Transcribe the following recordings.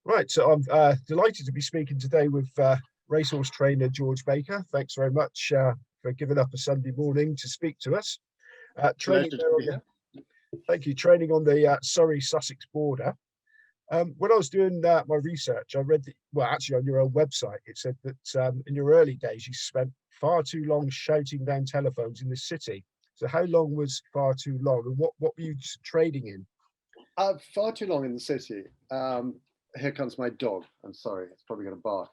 Right, so I'm delighted to be speaking today with racehorse trainer George Baker. Thanks very much for giving up a Sunday morning to speak to us. Training Pleasure to there on be the, here. thank you. Training on the Surrey-Sussex border. When I was doing my research, I read well, actually on your own website, it said that in your early days you spent far too long shouting down telephones in the city. So how long was far too long, and what were you trading in? Far too long in the city. Here comes my dog. I'm sorry, it's probably going to bark.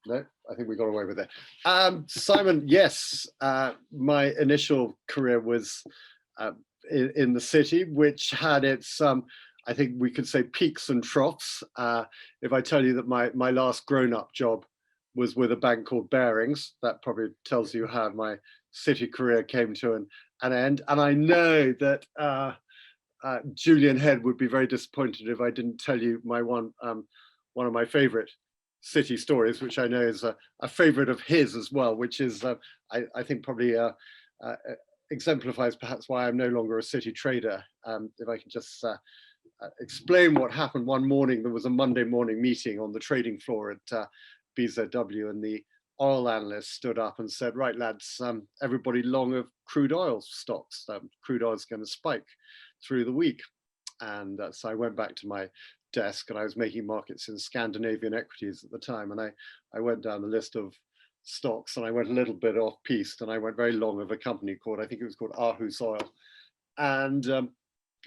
No, I think we got away with it. Simon, yes, my initial career was in the city, which had its, I think we could say, peaks and troughs. If I tell you that my last grown-up job was with a bank called Bearings, that probably tells you how my city career came to an end. And I know that Julian Head would be very disappointed if I didn't tell you my one of my favorite city stories, which I know is a favorite of his as well, which is I think probably exemplifies perhaps why I'm no longer a city trader. If I can just explain what happened one morning. There was a Monday morning meeting on the trading floor at BZW, and the oil analyst stood up and said, right lads, everybody long of crude oil stocks. Crude oil is going to spike through the week. And so I went back to my desk, and I was making markets in Scandinavian equities at the time. And I went down the list of stocks, and I went a little bit off piste, and I went very long of a company called, I think it was called Aarhus Oil. And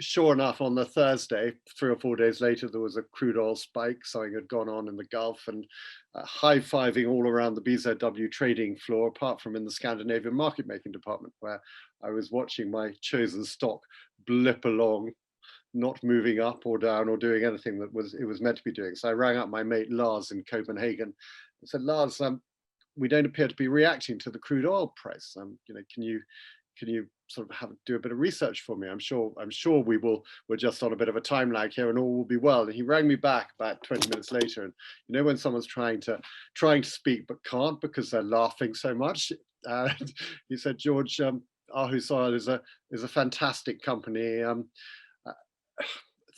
sure enough, on the Thursday, 3 or 4 days later, there was a crude oil spike. Something had gone on in the Gulf, and high-fiving all around the BZW trading floor, apart from in the Scandinavian market making department, where I was watching my chosen stock blip along, not moving up or down or doing anything that it was meant to be doing. So I rang up my mate Lars in Copenhagen and said, Lars, we don't appear to be reacting to the crude oil price. Can you sort of do a bit of research for me? I'm sure we're just on a bit of a time lag here, and all will be well. And he rang me back about 20 minutes later. And you know when someone's trying to speak but can't because they're laughing so much? He said, George, Aarhus Oil is a fantastic company.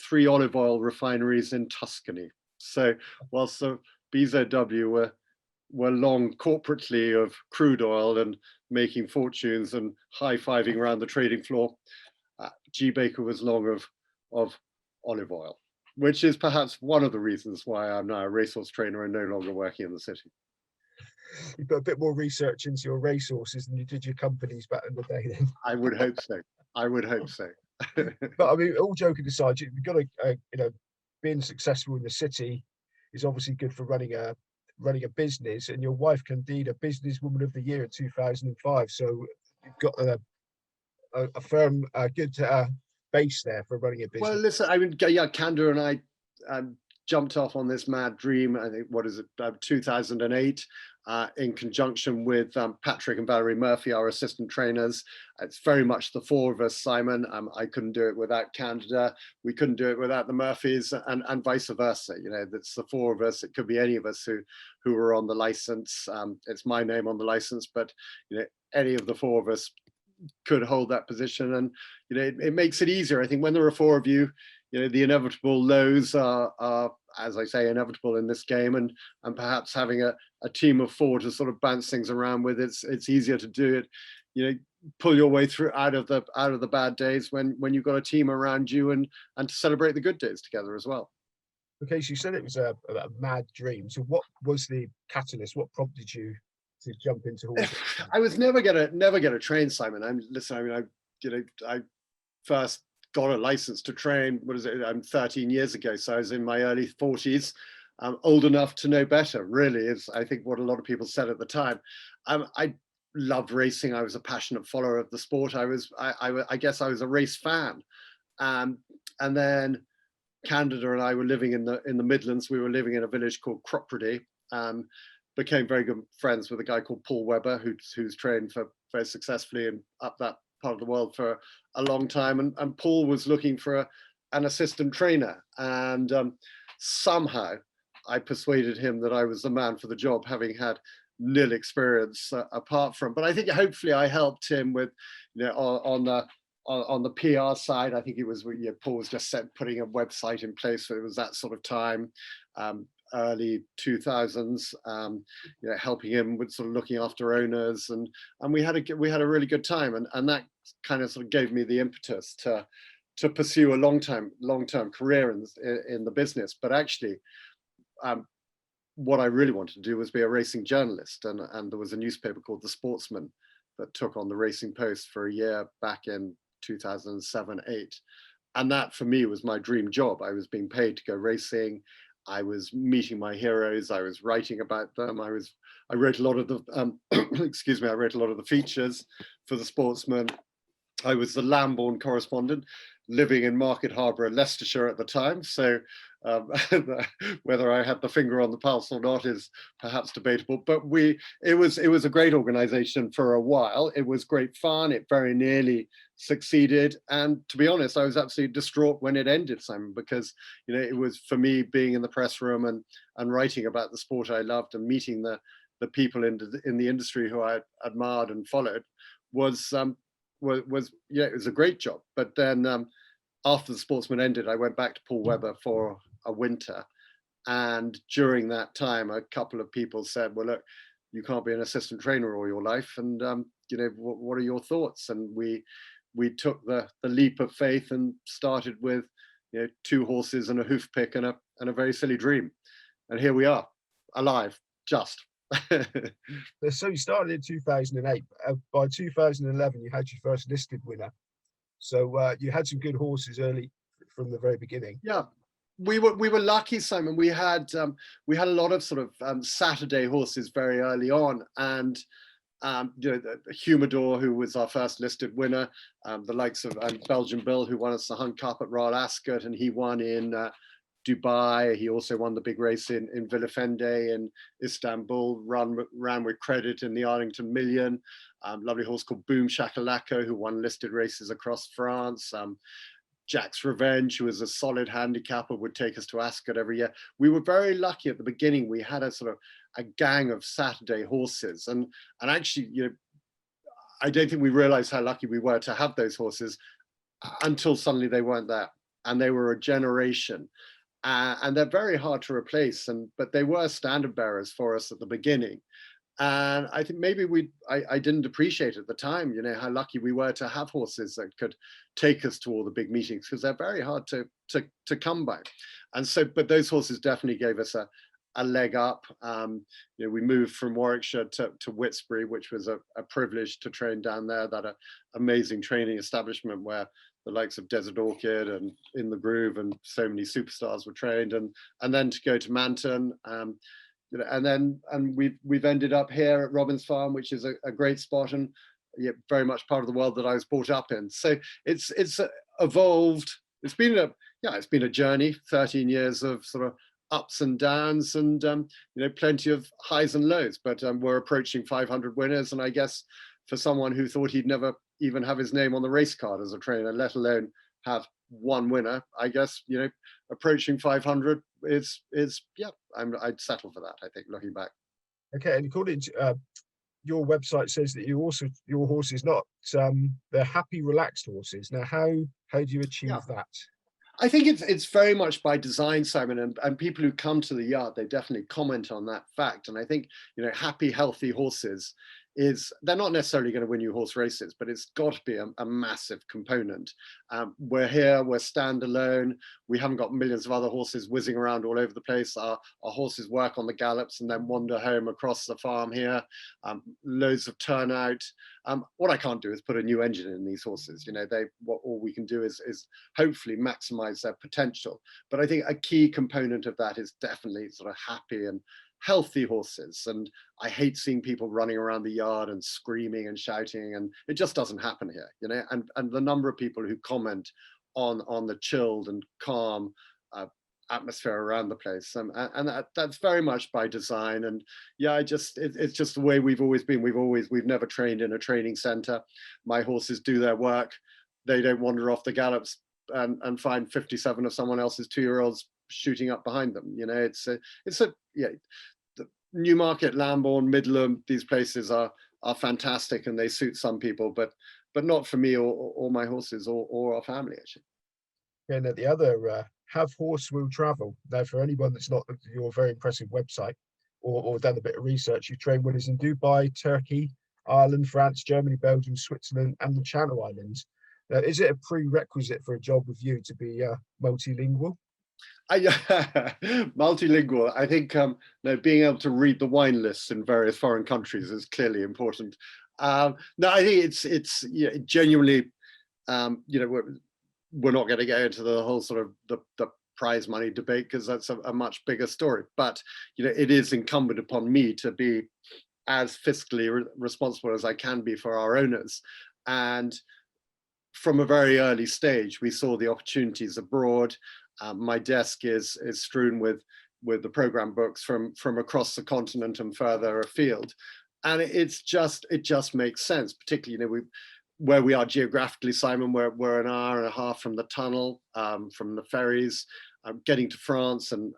3 olive oil refineries in Tuscany. So whilst the BZW were long corporately of crude oil and making fortunes and high-fiving around the trading floor, G. Baker was long of olive oil, which is perhaps one of the reasons why I'm now a racehorse trainer and no longer working in the city. You put a bit more research into your racehorses than you did your companies back in the day then. I would hope so. I would hope so. But I mean, all joking aside, you've got to, being successful in the city is obviously good for running a business, and your wife can indeed a businesswoman of the year in 2005. So you've got a firm, good base there for running a business. Well, listen, I mean, yeah, Kanda and I jumped off on this mad dream. I think, 2008, in conjunction with Patrick and Valerie Murphy, our assistant trainers. It's very much the 4 of us, Simon. I couldn't do it without Canada. We couldn't do it without the Murphys, and vice versa. You know, it's the 4 of us. It could be any of us who are on the license. It's my name on the license, but you know, any of the 4 of us could hold that position, and you know, it makes it easier. I think when there are 4 of you, you know, the inevitable lows are, as I say, inevitable in this game, and perhaps having a team of 4 to sort of bounce things around with, it's easier to do it. You know, pull your way through out of the bad days when you've got a team around you, and to celebrate the good days together as well. Okay, so you said it was a mad dream. So what was the catalyst? What prompted you to jump into horses? I was never gonna train, Simon. I first got a license to train, I'm 13 years ago, so I was in my early 40s. I'm old enough to know better, really, is I think what a lot of people said at the time. I loved racing. I was a passionate follower of the sport. I guess I was a race fan. And then Candida and I were living in the Midlands. We were living in a village called Crude. Became very good friends with a guy called Paul Webber, who's trained very successfully and up that part of the world for a long time. And Paul was looking for an assistant trainer. And somehow I persuaded him that I was the man for the job, having had nil experience apart from. But I think hopefully I helped him with, you know, on the PR side, I think it was, Paul was just putting a website in place. So it was that sort of time, early 2000s, helping him with sort of looking after owners, and we had a really good time, and that kind of sort of gave me the impetus to pursue a long-term career in the business. But actually, what I really wanted to do was be a racing journalist, and there was a newspaper called the Sportsman that took on the Racing Post for a year back in 2007-8, and that for me was my dream job. I was being paid to go racing. I was meeting my heroes. I was writing about them. I wrote a lot of the excuse me. I wrote a lot of the features for the Sportsman. I was the Lambourne correspondent, living in Market Harborough, Leicestershire at the time. So whether I had the finger on the pulse or not is perhaps debatable. But it was a great organisation for a while. It was great fun. It very nearly succeeded. And to be honest, I was absolutely distraught when it ended, Simon, because it was, for me, being in the press room and writing about the sport I loved and meeting the people in the industry who I admired and followed was it was a great job. But then after the Sportsman ended, I went back to Paul Webber for a winter, and during that time a couple of people said, well, look, you can't be an assistant trainer all your life, and what are your thoughts? And we took the leap of faith and started with 2 horses and a hoof pick and a very silly dream, and here we are, alive, just. So you started in 2008. By 2011, you had your first listed winner. So you had some good horses early from the very beginning. Yeah, we were lucky, Simon. We had a lot of sort of Saturday horses very early on, and the Humidor, who was our first listed winner, the likes of Belgian Bill, who won us the Hunt Cup at Royal Ascot, and he won in Dubai. He also won the big race in Villafende in Istanbul, ran with credit in the Arlington Million. Lovely horse called Boom Shakalaka, who won listed races across France. Jack's Revenge, who was a solid handicapper, would take us to Ascot every year. We were very lucky at the beginning. We had a gang of Saturday horses, and actually, I don't think we realized how lucky we were to have those horses until suddenly they weren't there, and they were a generation. And they're very hard to replace, but they were standard bearers for us at the beginning. And I think maybe I didn't appreciate at the time, how lucky we were to have horses that could take us to all the big meetings, because they're very hard to come by. And so, but those horses definitely gave us a leg up. We moved from Warwickshire to Whitesbury, which was a privilege to train down there, that amazing training establishment where the likes of Desert Orchid and In the Groove and so many superstars were trained, and then to go to Manton, and we've ended up here at Robbins Farm, which is a great spot, and very much part of the world that I was brought up in. So it's evolved. It's been a journey, 13 years of sort of ups and downs, and plenty of highs and lows. But we're approaching 500 winners, and I guess for someone who thought he'd never even have his name on the race card as a trainer, let alone have one winner, I guess approaching 500 is I'd settle for that, I think, looking back. Okay, and according to your website says that your horses not they're happy, relaxed horses. Now, how do you achieve that? I think it's very much by design, Simon, and people who come to the yard, they definitely comment on that fact. And I think happy, healthy horses they're not necessarily going to win you horse races, but it's got to be a massive component. We're here, we're standalone. We haven't got millions of other horses whizzing around all over the place. Our horses work on the gallops and then wander home across the farm here. Loads of turnout. What I can't do is put a new engine in these horses. All we can do is hopefully maximize their potential. But I think a key component of that is definitely sort of happy and healthy horses. And I hate seeing people running around the yard and screaming and shouting, and it just doesn't happen here, and the number of people who comment on the chilled and calm atmosphere around the place, and that's very much by design. And it's just the way we've always been. We've never trained in a training center. My horses do their work. They don't wander off the gallops and find 57 of someone else's 2-year-olds shooting up behind them. The Newmarket, Lambourne, Midland, these places are fantastic, and they suit some people, but but not for me or my horses or our family, actually. And the other, have horse will travel. Now, for anyone that's not looked at your very impressive website or done a bit of research, you train winners in Dubai, Turkey, Ireland, France, Germany, Belgium, Switzerland, and the Channel Islands. Now, is it a prerequisite for a job with you to be multilingual? Multilingual. I think being able to read the wine lists in various foreign countries is clearly important. No, I think it's genuinely, we're not going to go into the whole sort of the prize money debate because that's a much bigger story. But it is incumbent upon me to be as fiscally responsible as I can be for our owners. And from a very early stage, we saw the opportunities abroad. My desk is strewn with the program books from across the continent and further afield, and it just makes sense. Particularly, where we are geographically, Simon, we're an hour and a half from the tunnel, from the ferries. Getting to France and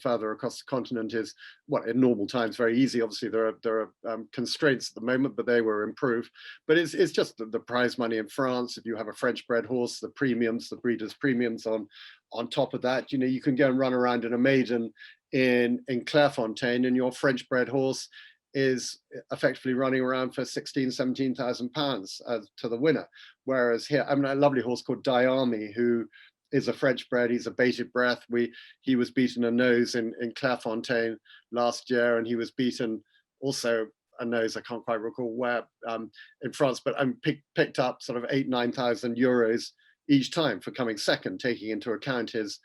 further across the continent is, well, in normal times, very easy. Obviously, there are constraints at the moment, but they will improve. But it's just the prize money in France. If you have a French-bred horse, the premiums, the breeders' premiums on top of that, you can go and run around in a maiden in Clairefontaine, and your French-bred horse is effectively running around for 16,000–17,000 pounds to the winner. Whereas here, I mean, a lovely horse called Diami, who is a French bred. He's a bated breath. He was beaten a nose in Clairefontaine last year, and he was beaten also a nose, I can't quite recall where, in France, but picked up sort of 8–9,000 euros each time for coming second, taking into account his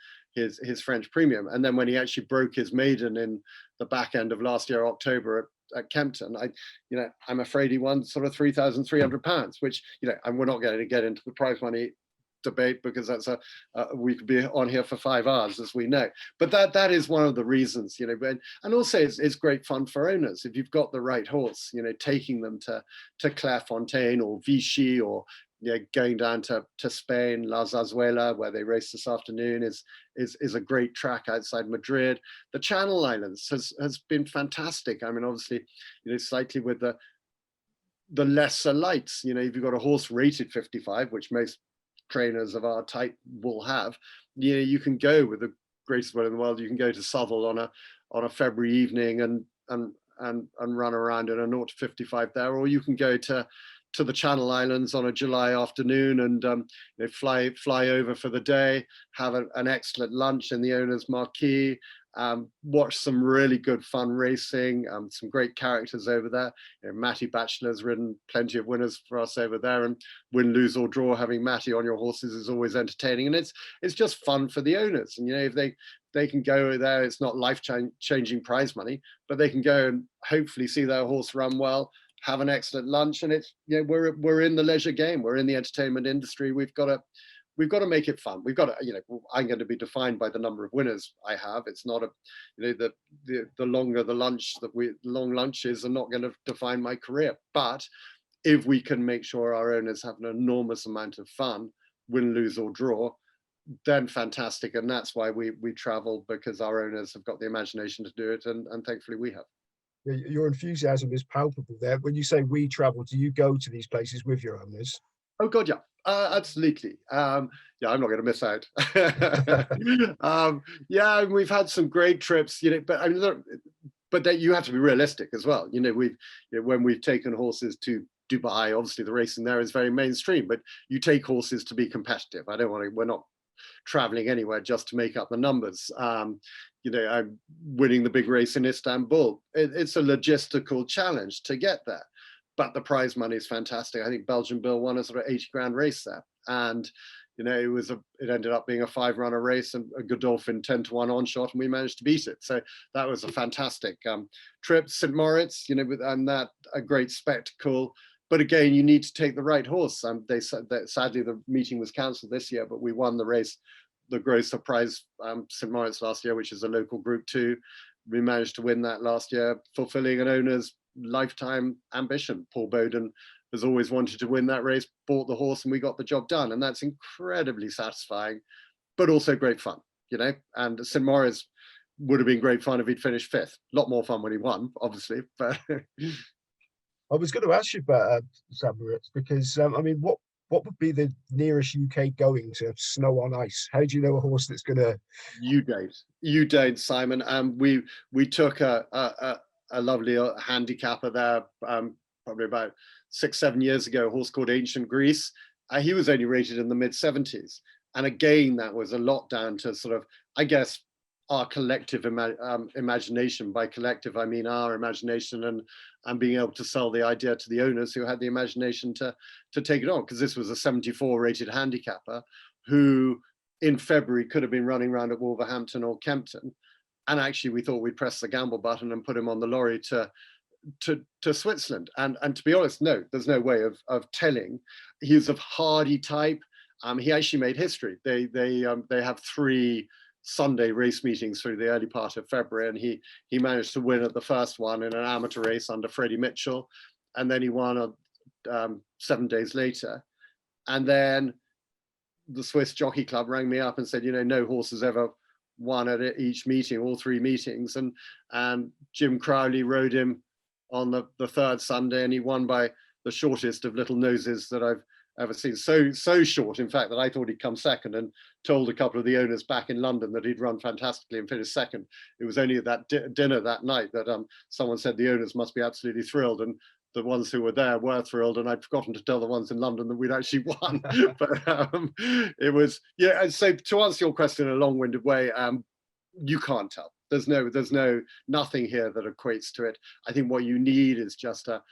French premium. And then when he actually broke his maiden in the back end of last year, October, at Kempton, I'm afraid he won sort of £3,300, which, and we're not going to get into the prize money debate because that's we could be on here for 5 hours, as we know. But that is one of the reasons, and also it's great fun for owners if you've got the right horse, taking them to Clairefontaine or Vichy, or going down to Spain, La Zarzuela, where they race this afternoon, is a great track outside Madrid. The Channel Islands has been fantastic. I mean, obviously, slightly with the lesser lights. If you've got a horse rated 55, which most trainers of our type will have, you can go with the greatest will in the world. You can go to Southwell on a February evening and run around in a 0 to 55 there, or you can go to the Channel Islands on a July afternoon and fly over for the day, have an excellent lunch in the owner's marquee, watch some really good fun racing, some great characters over there. Matty Batchelor's ridden plenty of winners for us over there, and win, lose or draw, having Matty on your horses is always entertaining, and it's just fun for the owners. And if they can go there, it's not life-changing prize money, but they can go and hopefully see their horse run well, have an excellent lunch, and it's we're in the leisure game, we're in the entertainment industry. We've got to make it fun. We've got to, I'm going to be defined by the number of winners I have. It's not the longer the lunch long lunches are not going to define my career. But if we can make sure our owners have an enormous amount of fun, win, lose or draw, then fantastic. And that's why we travel, because our owners have got the imagination to do it, and thankfully we have. Your enthusiasm is palpable there. When you say we travel, do you go to these places with your owners? Oh God, yeah, absolutely. I'm not going to miss out. Yeah, we've had some great trips, but I mean, but that you have to be realistic as well. When we've taken horses to Dubai, obviously the racing there is very mainstream, but you take horses to be competitive. We're not traveling anywhere just to make up the numbers. I'm winning the big race in Istanbul. It's a logistical challenge to get there, but the prize money is fantastic. I think Belgian Bill won a sort of 80 grand race there, and it ended up being a 5-runner race and a Godolphin 10-1 on shot, and we managed to beat it. So that was a fantastic trip. St. Moritz, and that a great spectacle. But again, you need to take the right horse. They said that sadly the meeting was cancelled this year, but we won the race, the Grosser Prize, St. Moritz last year, which is a local Group 2. We managed to win that last year, fulfilling an owner's lifetime ambition. Paul Bowden has always wanted to win that race, bought the horse, and we got the job done. And that's incredibly satisfying, but also great fun, And St. Moritz would have been great fun if he'd finished 5th. A lot more fun when he won, obviously, but I was going to ask you about Zamoritz because I mean, what would be the nearest UK going to snow on ice? How do you know a horse that's going to? You don't, Simon. We took a lovely handicapper there, probably about 6-7 years ago, a horse called Ancient Greece. He was only rated in the mid-70s, and again, that was a lot down to sort of, I guess, our collective imagination. By collective, I mean our imagination, and being able to sell the idea to the owners who had the imagination to take it on, because this was a 74 rated handicapper who in February could have been running around at Wolverhampton or Kempton. And actually we thought we'd press the gamble button and put him on the lorry to Switzerland. And to be honest, no, there's no way of telling. He's of hardy type. He actually made history. They have 3 Sunday race meetings through the early part of February, and he managed to win at the first one in an amateur race under Freddie Mitchell, and then he won 7 days later. And then the Swiss Jockey Club rang me up and said, no horse has ever won at each meeting, all 3 meetings. And Jim Crowley rode him on the 3rd Sunday, and he won by the shortest of little noses that I've ever seen. So short, in fact, that I thought he'd come second, and told a couple of the owners back in London that he'd run fantastically and finished second. It was only at that dinner that night that someone said the owners must be absolutely thrilled, and the ones who were there were thrilled, and I'd forgotten to tell the ones in London that we'd actually won. But it was, yeah. And so to answer your question in a long-winded way, you can't tell. There's nothing here that equates to it. I think what you need is just a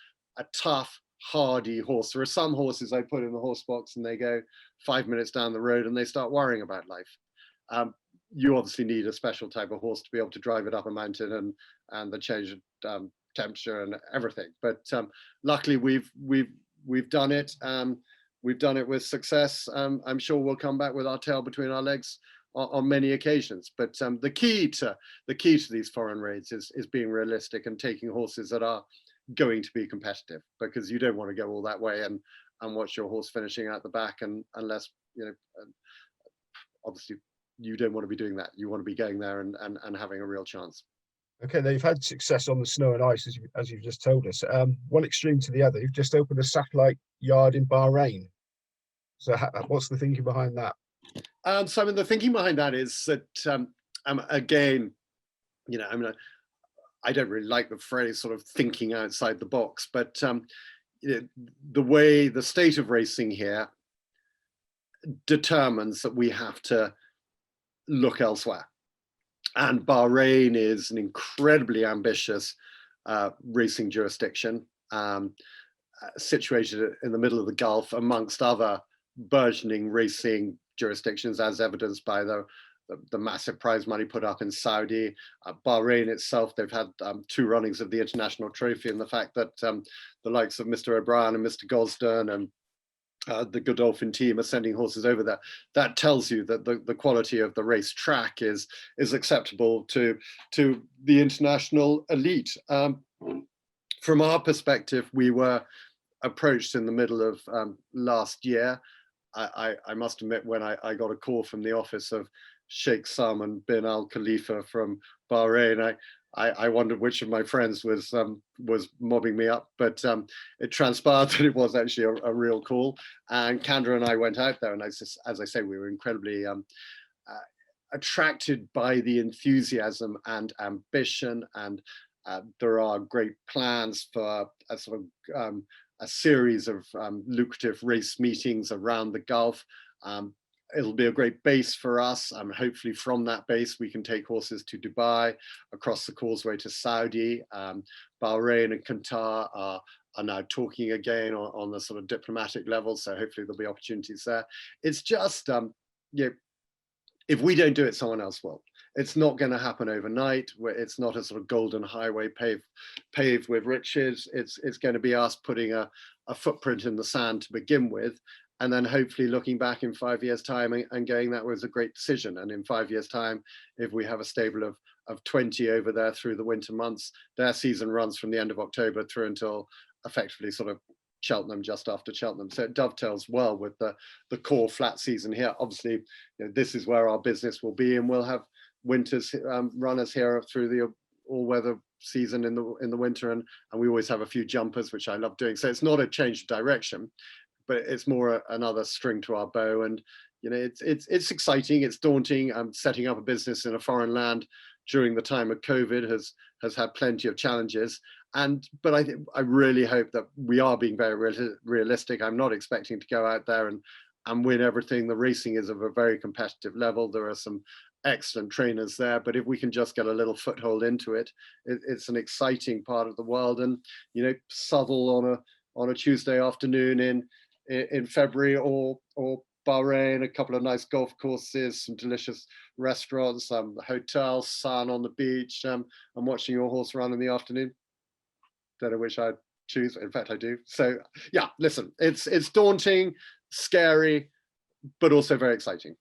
tough, hardy horse. There are some horses I put in the horse box and they go 5 minutes down the road and they start worrying about life. You obviously need a special type of horse to be able to drive it up a mountain and the change of temperature and everything. But luckily we've done it. We've done it with success. I'm sure we'll come back with our tail between our legs on many occasions. But the key to these foreign raids is being realistic and taking horses that are going to be competitive, because you don't want to go all that way and watch your horse finishing out the back, and unless obviously you don't want to be doing that. You want to be going there and having a real chance. Okay, they've had success on the snow and ice, as you've just told us. One extreme to the other, you've just opened a satellite yard in Bahrain. So what's the thinking behind that? Simon, the thinking behind that is that, again, I don't really like the phrase sort of thinking outside the box, but the way the state of racing here determines that we have to look elsewhere. And Bahrain is an incredibly ambitious racing jurisdiction, situated in the middle of the Gulf, amongst other burgeoning racing jurisdictions, as evidenced by the massive prize money put up in Saudi. Bahrain itself, they've had 2 runnings of the international trophy, and the fact that the likes of Mr. O'Brien and Mr. Gosden and the Godolphin team are sending horses over there, that tells you that the quality of the race track is acceptable to the international elite. From our perspective, we were approached in the middle of last year. I must admit, when I got a call from the office of Sheikh Salman bin Al Khalifa from Bahrain, I wondered which of my friends was mobbing me up, but it transpired that it was actually a real call. And Kendra and I went out there, and as I say, we were incredibly attracted by the enthusiasm and ambition, and there are great plans for a sort of a series of lucrative race meetings around the Gulf. It'll be a great base for us. Hopefully from that base, we can take horses to Dubai, across the causeway to Saudi. Bahrain and Qatar are now talking again on the sort of diplomatic level. So hopefully there'll be opportunities there. It's just, if we don't do it, someone else will. It's not going to happen overnight. It's not a sort of golden highway paved with riches. It's going to be us putting a footprint in the sand to begin with, and then hopefully looking back in 5 years' time and going, that was a great decision. And in 5 years' time, if we have a stable of 20 over there through the winter months, their season runs from the end of October through until effectively sort of Cheltenham, just after Cheltenham. So it dovetails well with the core flat season here. Obviously, this is where our business will be, and we'll have winters runners here through all-weather season in the winter, and we always have a few jumpers, which I love doing. So it's not a change of direction, but it's more another string to our bow. And you know, it's exciting, it's daunting. Setting up a business in a foreign land during the time of COVID has had plenty of challenges. But I really hope that we are being very realistic. I'm not expecting to go out there and win everything. The racing is of a very competitive level. There are some excellent trainers there, but if we can just get a little foothold into it, it's an exciting part of the world. And you know, Southall on a Tuesday afternoon in February, or Bahrain, a couple of nice golf courses, some delicious restaurants, hotels, sun on the beach, and watching your horse run in the afternoon. Don't know which I'd choose. In fact, I do. So yeah, listen, it's daunting, scary, but also very exciting.